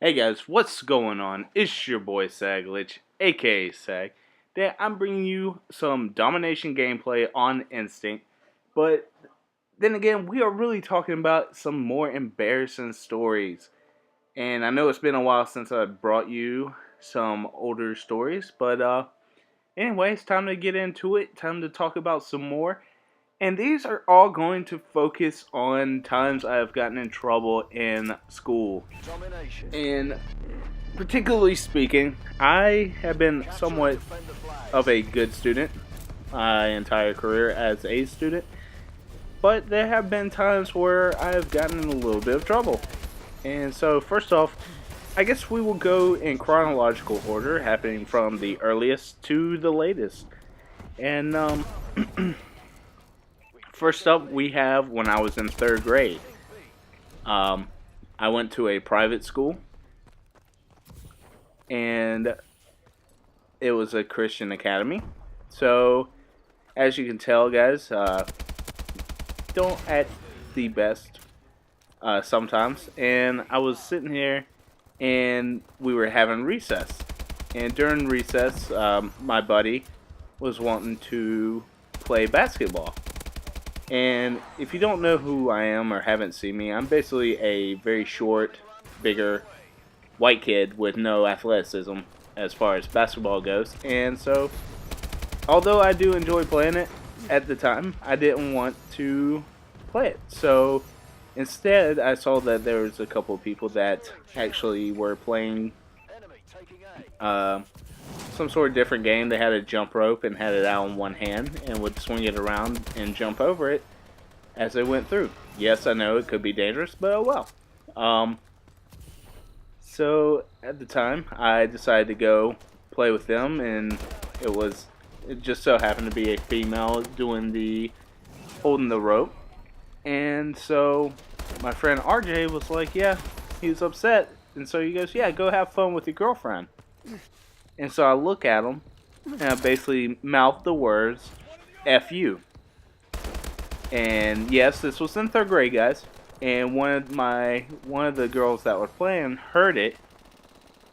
Hey guys, what's going on? It's your boy Saglich, aka Sag. Today I'm bringing you some domination gameplay on Instinct, but then again, we are really talking about some more embarrassing stories. And I know it's been a while since I brought you some older stories, but anyway, it's time to get into it. Time to talk about some more. And these are all going to focus on times I have gotten in trouble in school. And particularly speaking, I have been somewhat of a good student my entire career as a student, but there have been times where I've gotten in a little bit of trouble. And so, first off, I guess we will go in chronological order, happening from the earliest to the latest. And first up, we have when I was in third grade. I went to a private school, and it was a Christian academy. So, as you can tell, guys, don't act the best sometimes. And I was sitting here, and we were having recess. And during recess, my buddy was wanting to play basketball. And if you don't know who I am or haven't seen me, I'm basically a very short, bigger, white kid with no athleticism as far as basketball goes. And so, although I do enjoy playing it, at the time, I didn't want to play it. So, instead, I saw that there was a couple of people that actually were playing some sort of different game. They had a jump rope and had it out in one hand and would swing it around and jump over it as they went through. Yes, I know it could be dangerous, but oh well. So at the time, I decided to go play with them, and it just so happened to be a female doing the holding the rope. And so my friend RJ was like, yeah, he was upset, and so he goes, yeah, go have fun with your girlfriend. And so I look at him, and I basically mouth the words, F you. And yes, this was in third grade, guys. And one of the girls that were playing heard it,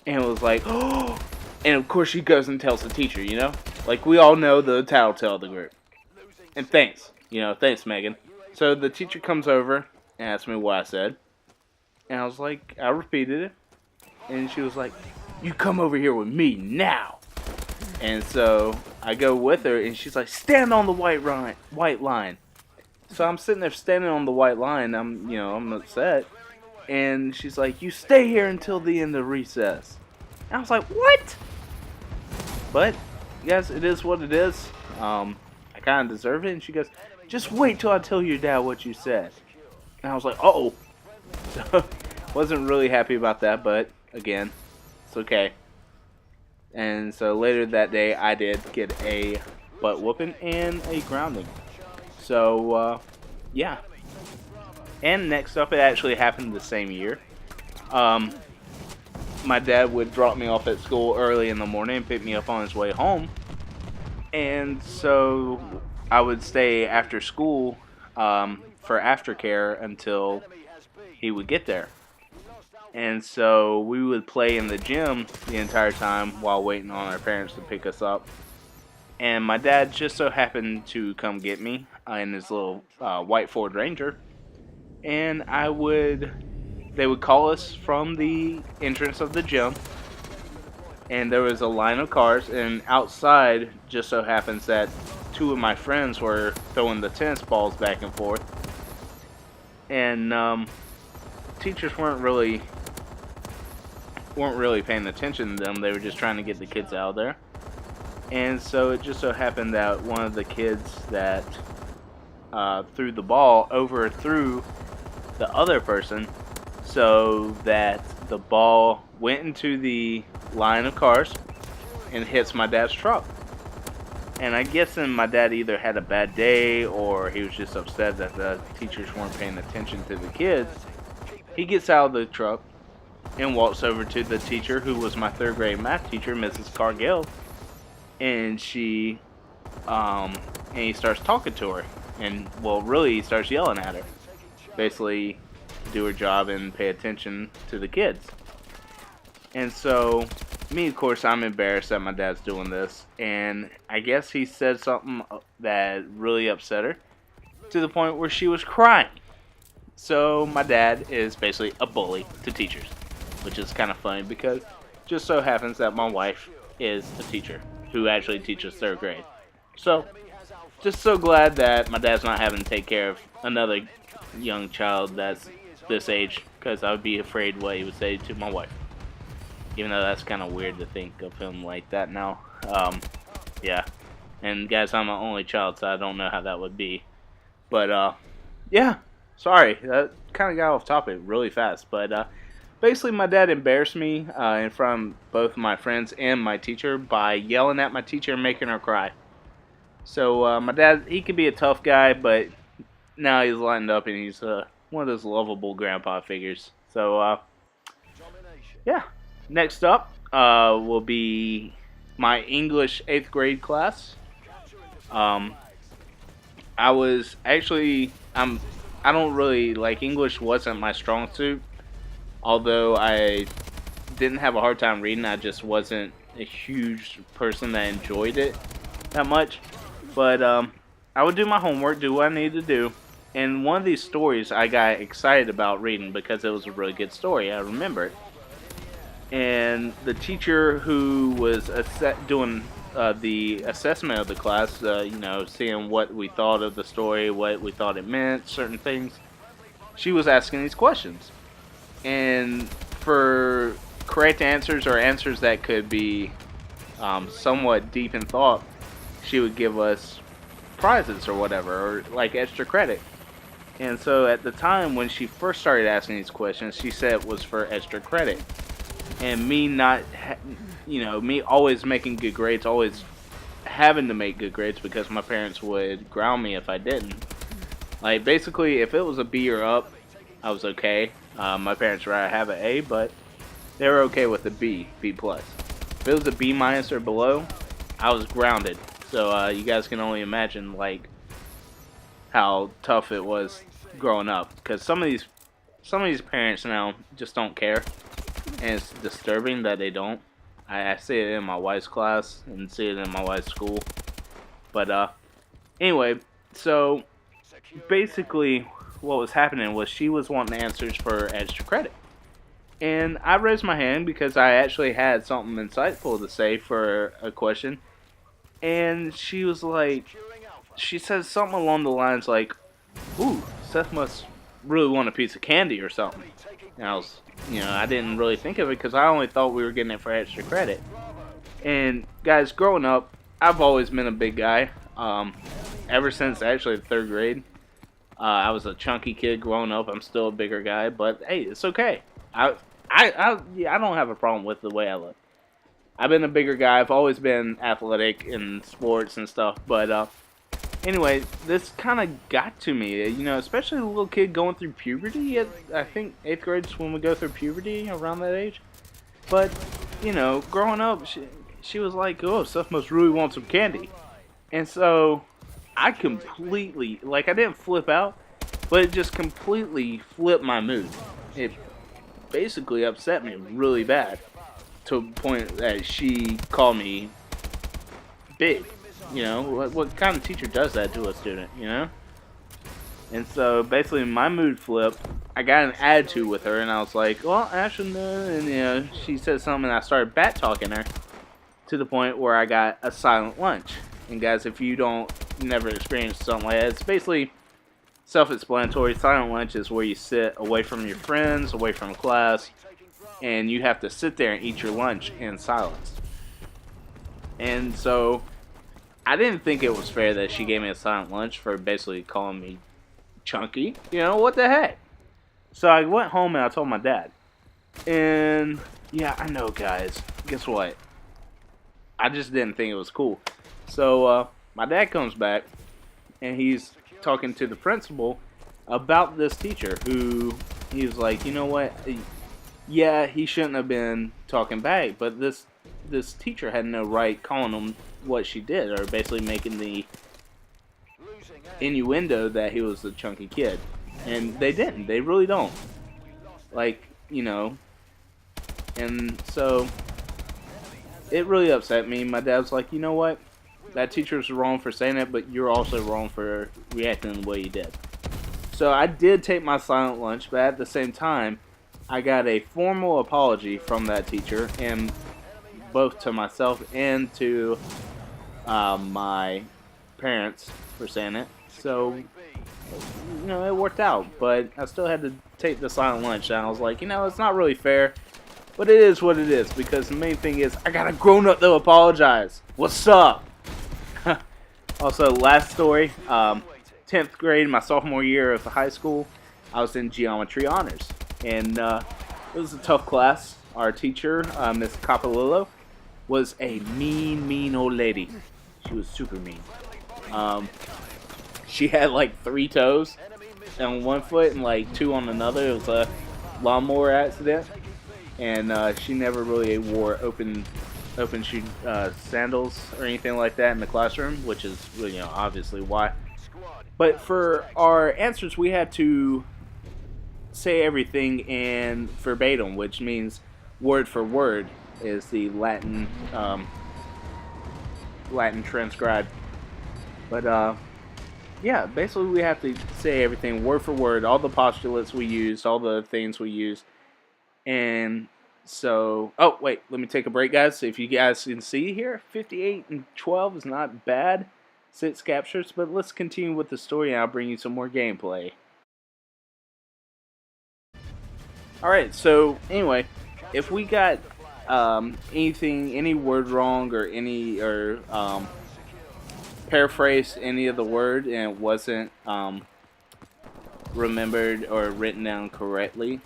and was like, oh! And of course she goes and tells the teacher, you know? Like, we all know the tattletale of the group. And thanks. Thanks, Megan. So the teacher comes over and asks me what I said. And I was like, I repeated it. And she was like, you come over here with me now. And so I go with her, and she's like, stand on the white line. So I'm sitting there standing on the white line. I'm upset. And she's like, you stay here until the end of recess. And I was like, what? But, guys, it is what it is. I kind of deserve it. And she goes, just wait till I tell your dad what you said. And I was like, uh-oh. So, wasn't really happy about that, but, again, it's okay. And so later that day, I did get a butt whooping and a grounding. So, yeah. And next up, it actually happened the same year. My dad would drop me off at school early in the morning and pick me up on his way home. And so I would stay after school for aftercare until he would get there. And so we would play in the gym the entire time while waiting on our parents to pick us up. And my dad just so happened to come get me in his little white Ford Ranger. And they would call us from the entrance of the gym. And there was a line of cars, and outside just so happens that two of my friends were throwing the tennis balls back and forth. And teachers weren't really paying attention to them. They were just trying to get the kids out of there. And so it just so happened that one of the kids that threw the ball overthrew the other person, so that the ball went into the line of cars and hits my dad's truck. And I guess my dad either had a bad day or he was just upset that the teachers weren't paying attention to the kids. He gets out of the truck and walks over to the teacher, who was my third grade math teacher, Mrs. Cargill. And he starts talking to her. And, well, really, he starts yelling at her. Basically, do her job and pay attention to the kids. And so, me, of course, I'm embarrassed that my dad's doing this. And I guess he said something that really upset her to the point where she was crying. So, my dad is basically a bully to teachers, which is kind of funny because just so happens that my wife is a teacher who actually teaches 3rd grade. So, just so glad that my dad's not having to take care of another young child that's this age, because I would be afraid what he would say to my wife. Even though that's kind of weird to think of him like that now. Yeah. And guys, I'm an only child, so I don't know how that would be. But, yeah. Sorry, that kind of got off topic really fast. But, basically, my dad embarrassed me in front of both my friends and my teacher by yelling at my teacher and making her cry. So, my dad, he can be a tough guy, but now he's lightened up and he's one of those lovable grandpa figures. So, yeah. Next up will be my English 8th grade class. I was actually, I don't really, like, English wasn't my strong suit. Although I didn't have a hard time reading, I just wasn't a huge person that enjoyed it that much. But I would do my homework, do what I needed to do. And one of these stories I got excited about reading because it was a really good story. I remember it. And the teacher who was doing the assessment of the class, seeing what we thought of the story, what we thought it meant, certain things, she was asking these questions. And for correct answers or answers that could be somewhat deep in thought, she would give us prizes or whatever, or like extra credit. And so at the time when she first started asking these questions, she said it was for extra credit. And me not, me always making good grades, always having to make good grades because my parents would ground me if I didn't. Like, basically, if it was a B or up, I was okay. My parents would rather have an A, but they were okay with a B, B+. If it was a B- or below, I was grounded. So you guys can only imagine, like, how tough it was growing up. Because some of these parents now just don't care. And it's disturbing that they don't. I see it in my wife's class and see it in my wife's school. But anyway, so basically what was happening was she was wanting answers for extra credit. And I raised my hand because I actually had something insightful to say for a question. And she was like, she said something along the lines like, "Ooh, Seth must really want a piece of candy or something." And I was, I didn't really think of it because I only thought we were getting it for extra credit. And guys, growing up, I've always been a big guy. Ever since actually the 3rd grade, I was a chunky kid growing up. I'm still a bigger guy, but hey, it's okay. I don't have a problem with the way I look. I've been a bigger guy. I've always been athletic in sports and stuff. But anyway, this kind of got to me, especially a little kid going through puberty. I think 8th grade is when we go through puberty, around that age. But, growing up, she was like, "Oh, Seth must really want some candy." And so I completely, I didn't flip out, but it just completely flipped my mood. It basically upset me really bad to the point that she called me big. What kind of teacher does that to a student, And so basically my mood flipped. I got an attitude with her and I was like, "Well, actually, no." And she said something and I started back talking her to the point where I got a silent lunch. And guys, if you never experienced something like that, it's basically self-explanatory. Silent lunch is where you sit away from your friends, away from class, and you have to sit there and eat your lunch in silence. And so I didn't think it was fair that she gave me a silent lunch for basically calling me chunky. What the heck? So I went home and I told my dad. And yeah, I know, guys. Guess what? I just didn't think it was cool. So my dad comes back and he's talking to the principal about this teacher who he was like, "You know what? Yeah, he shouldn't have been talking back, but this teacher had no right calling him what she did, or basically making the innuendo that he was a chunky kid." And they didn't. They really don't. Like, And so it really upset me. My dad was like, you know what? That teacher's wrong for saying it, but you're also wrong for reacting the way you did. So I did take my silent lunch, but at the same time, I got a formal apology from that teacher, and both to myself and to my parents for saying it. So, you know, it worked out, but I still had to take the silent lunch, and I was like, you know, it's not really fair, but it is what it is, because the main thing is, I got a grown-up to apologize. What's up? Also, last story, 10th grade, my sophomore year of high school, I was in geometry honors, and it was a tough class. Our teacher, Miss Capalillo, was a mean old lady. She was super mean. She had like 3 toes on one foot and like 2 on another. It was a lawnmower accident, and she never really wore open shoe sandals or anything like that in the classroom, which is, you know, obviously why. But for our answers, we had to say everything in verbatim, which means word for word is the Latin transcribed. But yeah, basically we have to say everything word for word, all the postulates we used, all the things we used. And so, oh wait, let me take a break, guys. So if you guys can see here, 58 and 12 is not bad. 6 captures, but let's continue with the story and I'll bring you some more gameplay. Alright, so anyway, if we got any word wrong or paraphrase any of the word and it wasn't remembered or written down correctly,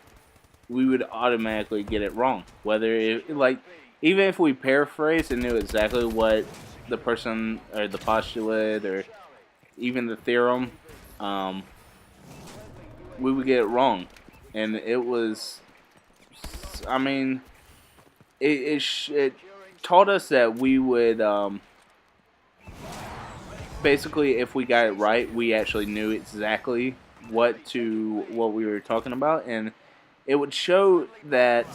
we would automatically get it wrong. Whether even if we paraphrased and knew exactly what the person or the postulate or even the theorem, we would get it wrong. And it was, I mean, it taught us that we would, basically, if we got it right, we actually knew exactly what we were talking about, and it would show that,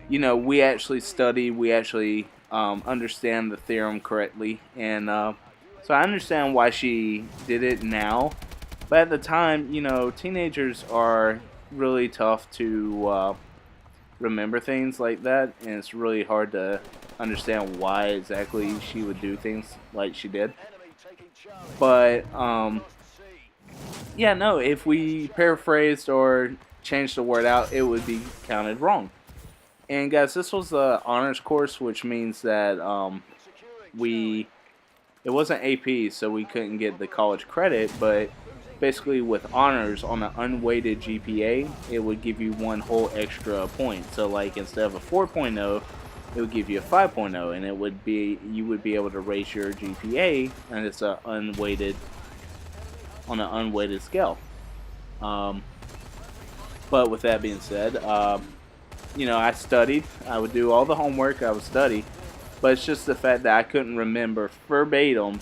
you know, we actually study, we actually understand the theorem correctly, and so I understand why she did it now, but at the time, you know, teenagers are really tough to remember things like that, and it's really hard to understand why exactly she would do things like she did. But yeah, no, if we paraphrased or changed the word out, it would be counted wrong. And guys, this was an honors course, which means that it wasn't AP, so we couldn't get the college credit, but basically with honors on an unweighted GPA, it would give you 1 whole extra point. So like instead of a 4.0, it would give you a 5.0, and you would be able to raise your GPA, and it's on an unweighted scale. But with that being said, you know, I studied. I would do all the homework. I would study, but it's just the fact that I couldn't remember verbatim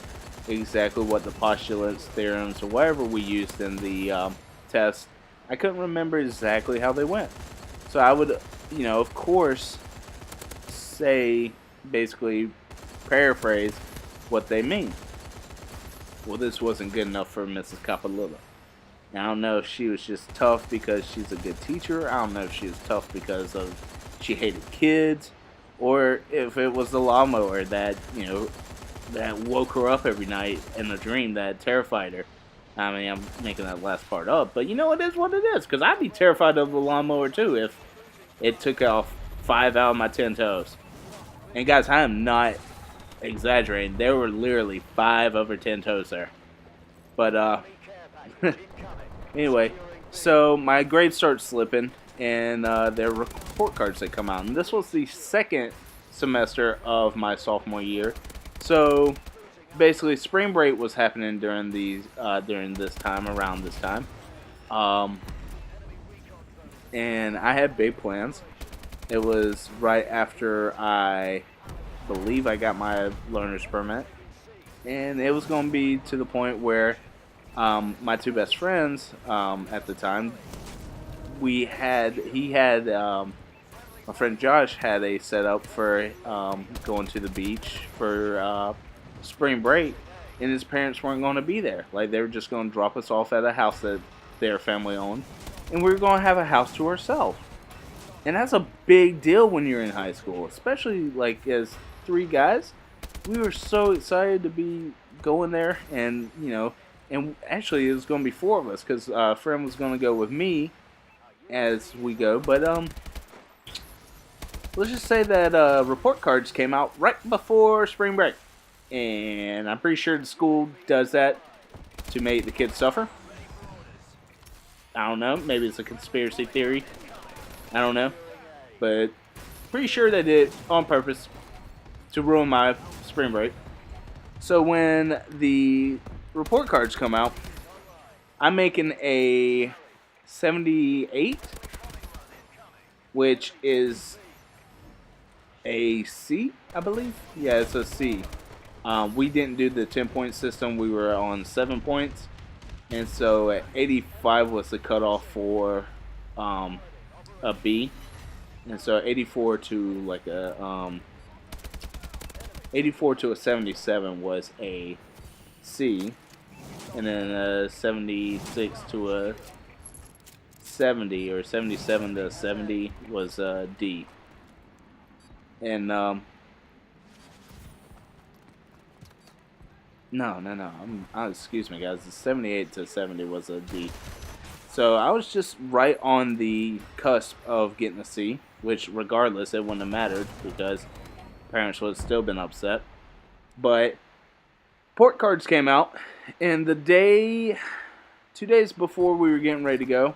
exactly what the postulates, theorems, or whatever we used in the test. I couldn't remember exactly how they went. So I would, you know, of course, say, basically paraphrase what they mean. Well, this wasn't good enough for Mrs. Capalillo. I don't know if she was just tough because she's a good teacher. I don't know if she was tough because she hated kids, or if it was the lawnmower that, you know, that woke her up every night in a dream that terrified her. I mean, I'm making that last part up, but you know, it is what it is, because I'd be terrified of the lawnmower too if it took off 5 out of my 10 toes. And guys, I am not exaggerating. There were literally 5 over 10 toes there. But anyway, so my grades start slipping, and there are report cards that come out. And this was the second semester of my sophomore year. So basically, spring break was happening during this time, around this time. And I had big plans. It was right after I believe I got my learner's permit. And it was going to be to the point where my 2 best friends at the time, he had my friend Josh had a setup for going to the beach for spring break, and his parents weren't going to be there. Like, they were just going to drop us off at a house that their family owned, and we were going to have a house to ourselves. And that's a big deal when you're in high school, especially like as three guys. We were so excited to be going there, and and actually it was going to be four of us because a friend was going to go with me as we go. But let's just say that report cards came out right before spring break, and I'm pretty sure the school does that to make the kids suffer. I don't know. Maybe it's a conspiracy theory. I don't know. But pretty sure they did it on purpose to ruin my spring break. So when the report cards come out, I'm making a 78, which is a C, I believe. Yeah, it's a C. We didn't do the 10-point system. We were on 7 points. And so 85 was the cutoff for a B. And so 84 to like a 84 to a 77 was a C, and then a 76 to a 70 or 77 to a 70 was a D. And no. Excuse me, guys. The 78 to 70 was a D. So I was just right on the cusp of getting a C, which regardless it wouldn't have mattered because parents would have still been upset. But report cards came out, and 2 days before we were getting ready to go,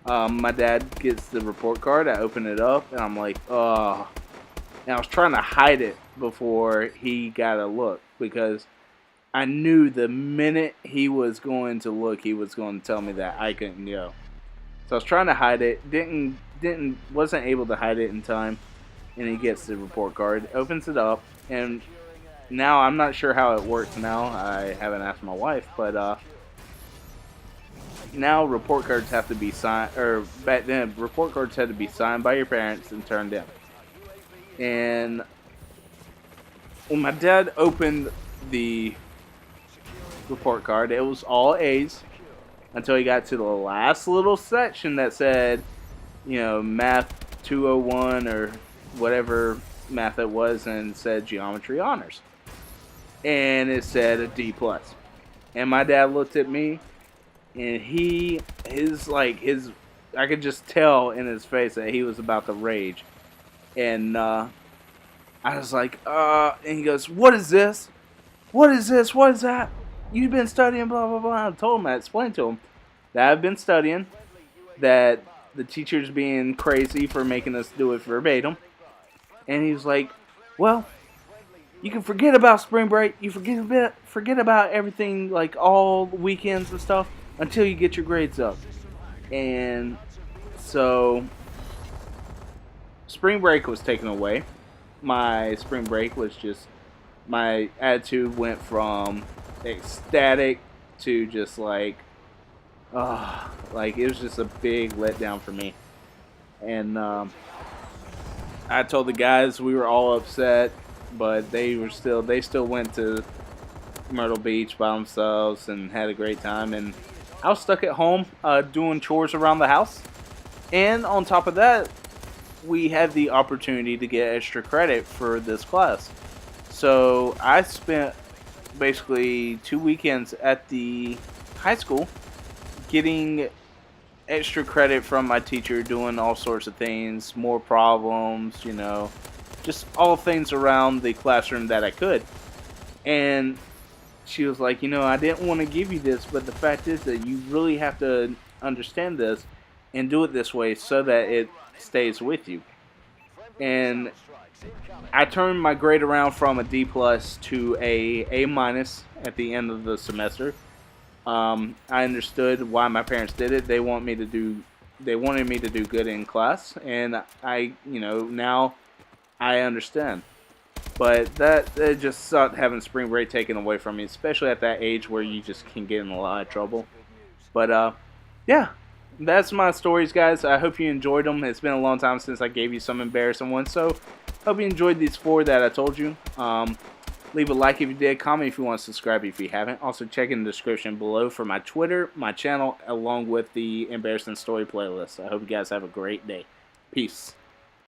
my dad gets the report card. I open it up, and I'm like, oh. And I was trying to hide it before he got a look because I knew the minute he was going to look, he was going to tell me that I couldn't go. So I was trying to hide it. Wasn't able to hide it in time. And he gets the report card, opens it up, and now I'm not sure how it works now. I haven't asked my wife, but now report cards have to be signed, or back then report cards had to be signed by your parents and turned in. And when my dad opened the report card, it was all A's until he got to the last little section that said, math 201 or whatever math it was, and said geometry honors, and it said a D plus. And my dad looked at me, and I could just tell in his face that he was about to rage. And I was like, and he goes, what is this? What is this? What is that? You've been studying, blah, blah, blah. I told him, I explained to him that I've been studying, that the teacher's being crazy for making us do it verbatim. And he was like, well, you can forget about spring break. You forget about everything, like all weekends and stuff, until you get your grades up. And so spring break was taken away. My spring break was just, my attitude went from ecstatic to just like it was just a big letdown for me. And I told the guys we were all upset, but they still went to Myrtle Beach by themselves and had a great time. And I was stuck at home doing chores around the house. And on top of that, we had the opportunity to get extra credit for this class. So I spent basically 2 weekends at the high school getting extra credit from my teacher, doing all sorts of things, more problems, just all things around the classroom that I could. And she was like, I didn't want to give you this, but the fact is that you really have to understand this and do it this way so that it stays with you. And I turned my grade around from a D plus to a minus at the end of the semester. I understood why my parents did it. They wanted me to do good in class, and now I understand. But that just sucked having spring break taken away from me, especially at that age where you just can get in a lot of trouble. But yeah, that's my stories, guys. I hope you enjoyed them. It's been a long time since I gave you some embarrassing ones, so hope you enjoyed these 4 that I told you. Leave a like if you did, comment if you want to subscribe if you haven't. Also, check in the description below for my Twitter, my channel, along with the embarrassing story playlist. I hope you guys have a great day. Peace.